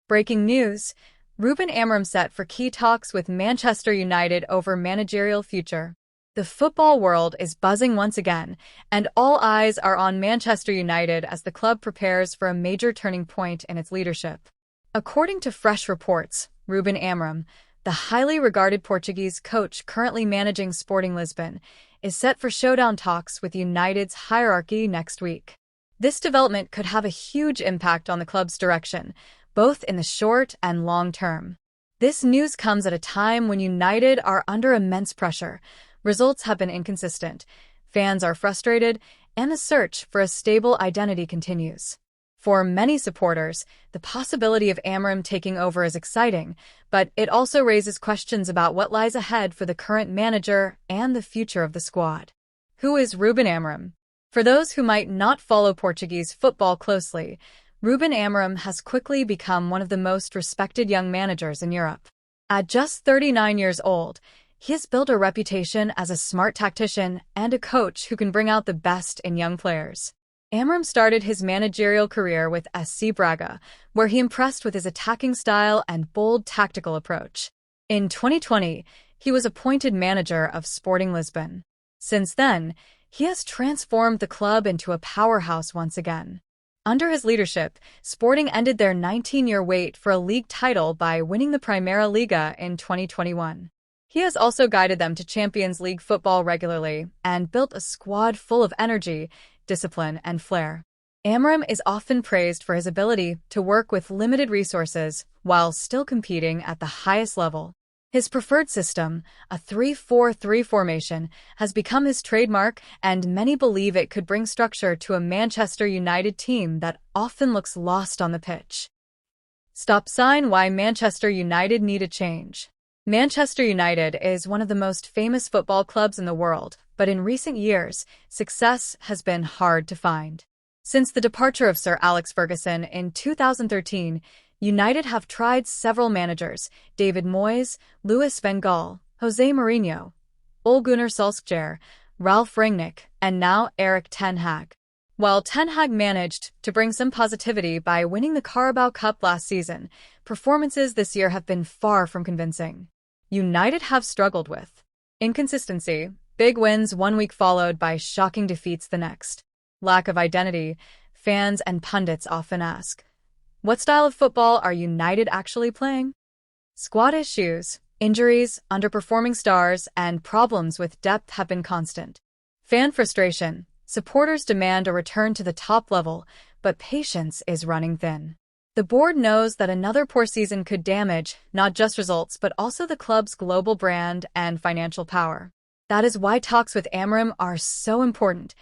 Breaking news: Ruben Amorim set for key talks with Manchester United over managerial future. The football world is buzzing once again, and all eyes are on Manchester United as the club prepares for a major turning point in its leadership. According to fresh reports, Ruben Amorim, the highly regarded Portuguese coach currently managing Sporting Lisbon, is set for showdown talks with United's hierarchy next week. This development could have a huge impact on the club's direction, both in the short and long term. This news comes at a time when United are under immense pressure. Results have been inconsistent, fans are frustrated, and the search for a stable identity continues. For many supporters, the possibility of Amorim taking over is exciting, but it also raises questions about what lies ahead for the current manager and the future of the squad. Who is Ruben Amorim? For those who might not follow Portuguese football closely, Ruben Amorim has quickly become one of the most respected young managers in Europe. At just 39 years old, he has built a reputation as a smart tactician and a coach who can bring out the best in young players. Amorim started his managerial career with SC Braga, where he impressed with his attacking style and bold tactical approach. In 2020, he was appointed manager of Sporting Lisbon. Since then, he has transformed the club into a powerhouse once again. Under his leadership, Sporting ended their 19-year wait for a league title by winning the Primeira Liga in 2021. He has also guided them to Champions League football regularly and built a squad full of energy, discipline, and flair. Amorim is often praised for his ability to work with limited resources while still competing at the highest level. His preferred system, a 3-4-3 formation, has become his trademark, and many believe it could bring structure to a Manchester United team that often looks lost on the pitch. Stop sign: why Manchester United need a change. Manchester United is one of the most famous football clubs in the world, but in recent years, success has been hard to find. Since the departure of Sir Alex Ferguson in 2013, United have tried several managers: David Moyes, Louis van Gaal, Jose Mourinho, Ole Gunnar Solskjaer, Ralf Rangnick, and now Erik ten Hag. While Ten Hag managed to bring some positivity by winning the Carabao Cup last season, performances this year have been far from convincing. United have struggled with inconsistency, big wins one week followed by shocking defeats the next. Lack of identity: fans and pundits often ask, what style of football are United actually playing? Squad issues, injuries, underperforming stars, and problems with depth have been constant. Fan frustration: supporters demand a return to the top level, but patience is running thin. The board knows that another poor season could damage not just results but also the club's global brand and financial power. That is why talks with Amorim are so important.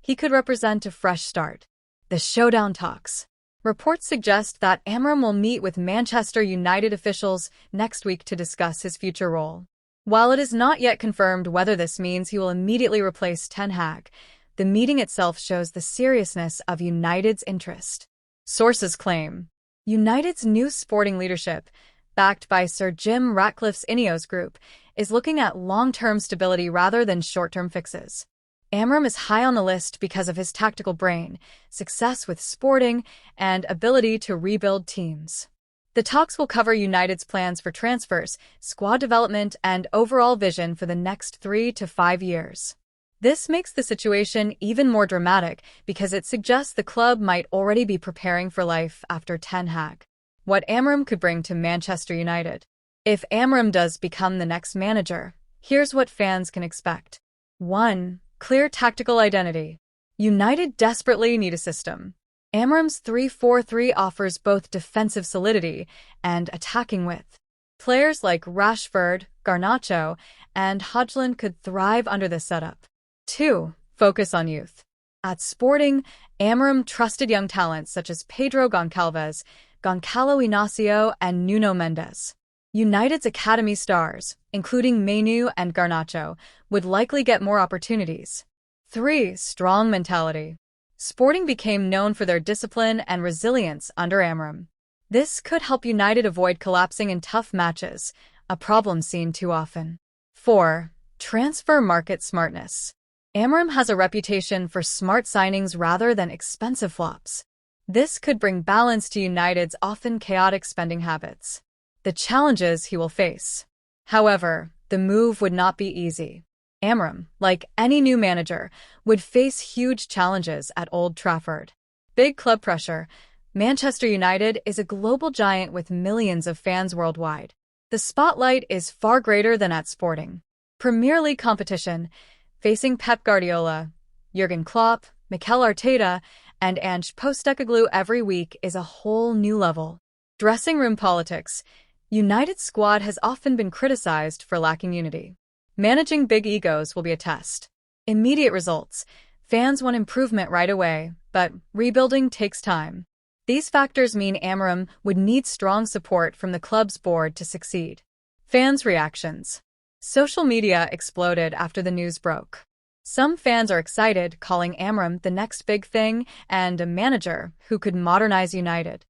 He could represent a fresh start. The showdown talks. Reports suggest that Amorim will meet with Manchester United officials next week to discuss his future role. While it is not yet confirmed whether this means he will immediately replace Ten Hag, the meeting itself shows the seriousness of United's interest. Sources claim United's new sporting leadership, backed by Sir Jim Ratcliffe's Ineos Group, is looking at long-term stability rather than short-term fixes. Amorim is high on the list because of his tactical brain, success with Sporting, and ability to rebuild teams. The talks will cover United's plans for transfers, squad development, and overall vision for the next 3 to 5 years. This makes the situation even more dramatic because it suggests the club might already be preparing for life after Ten Hag. What Amorim could bring to Manchester United. If Amorim does become the next manager, here's what fans can expect. 1. Clear tactical identity. United desperately need a system. Amorim's 3-4-3 offers both defensive solidity and attacking width. Players like Rashford, Garnacho, and Højlund could thrive under this setup. 2. Focus on youth. At Sporting, Amorim trusted young talents such as Pedro Goncalves, Goncalo Inacio, and Nuno Mendes. United's academy stars, including Mainu and Garnacho, would likely get more opportunities. 3. Strong mentality. Sporting became known for their discipline and resilience under Amorim. This could help United avoid collapsing in tough matches, a problem seen too often. 4. Transfer market smartness. Amorim has a reputation for smart signings rather than expensive flops. This could bring balance to United's often chaotic spending habits. The challenges he will face. However, the move would not be easy. Amorim, like any new manager, would face huge challenges at Old Trafford. Big club pressure. Manchester United is a global giant with millions of fans worldwide. The spotlight is far greater than at Sporting. Premier League competition, facing Pep Guardiola, Jurgen Klopp, Mikel Arteta, and Ange Postecoglou every week is a whole new level. Dressing room politics. United's squad has often been criticized for lacking unity. Managing big egos will be a test. Immediate results. Fans want improvement right away, but rebuilding takes time. These factors mean Amorim would need strong support from the club's board to succeed. Fans' reactions. Social media exploded after the news broke. Some fans are excited, calling Amorim the next big thing and a manager who could modernize United.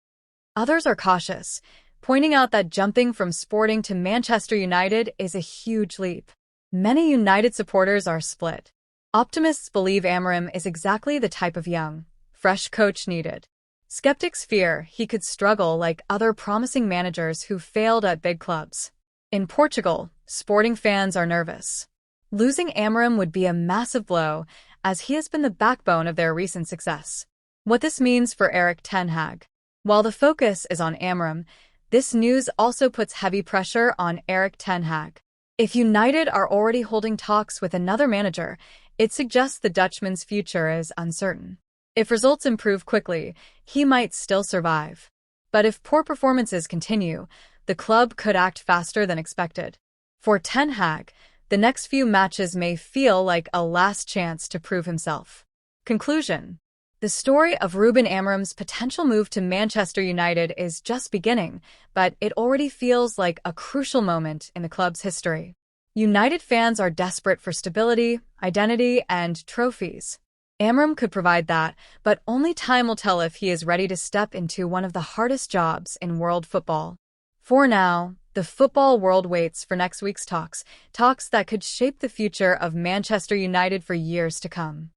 Others are cautious, pointing out that jumping from Sporting to Manchester United is a huge leap. Many United supporters are split. Optimists believe Amorim is exactly the type of young, fresh coach needed. Skeptics fear he could struggle like other promising managers who failed at big clubs. In Portugal, Sporting fans are nervous. Losing Amorim would be a massive blow, as he has been the backbone of their recent success. What this means for Erik ten Hag. While the focus is on Amorim, this news also puts heavy pressure on Erik ten Hag. If United are already holding talks with another manager, it suggests the Dutchman's future is uncertain. If results improve quickly, he might still survive. But if poor performances continue, the club could act faster than expected. For ten Hag, the next few matches may feel like a last chance to prove himself. Conclusion. The story of Ruben Amorim's potential move to Manchester United is just beginning, but it already feels like a crucial moment in the club's history. United fans are desperate for stability, identity, and trophies. Amorim could provide that, but only time will tell if he is ready to step into one of the hardest jobs in world football. For now, the football world waits for next week's talks that could shape the future of Manchester United for years to come.